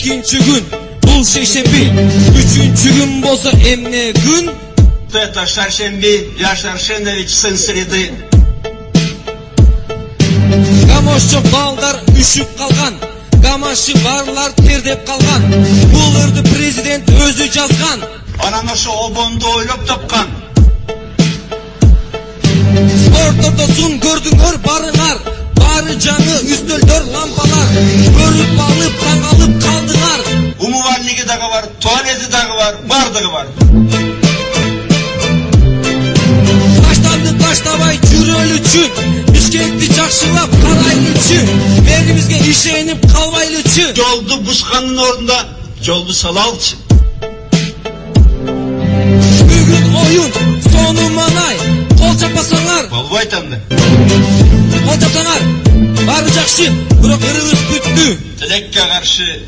2-нчы күн бул шейшемби, 3-нчы күн болсо эмне күн? Это Шаршемби, Яшар Аршенович, сын среды. Гамошчо балдар үшүп калган, гамашы барлар тердеп калган. Бул өрдү президент өзү жазган. Анан ошо обонду ойлоп тапкан. Спорттордо сун көрдүңөр барыңар, бары жаңы үстөлдөр, лампалар. Көрүп алып, таң алып калдыңар. Умувальниги дагы бар, туалети дагы бар, бардыгы бар. Таштанды таштабай жүрөлүчү, Бишкекти жакшылап карайлычы, мэрибизге ишенип калбайлычы. Жолду бушкандын ордунда жолду салалчы. Бүгүн оюн, сону манай, кол чаппасаңар. Болбойт анда. Кол чапсаңар, баары жакшы, бирок ырыбыз бүттү. Тилекке каршы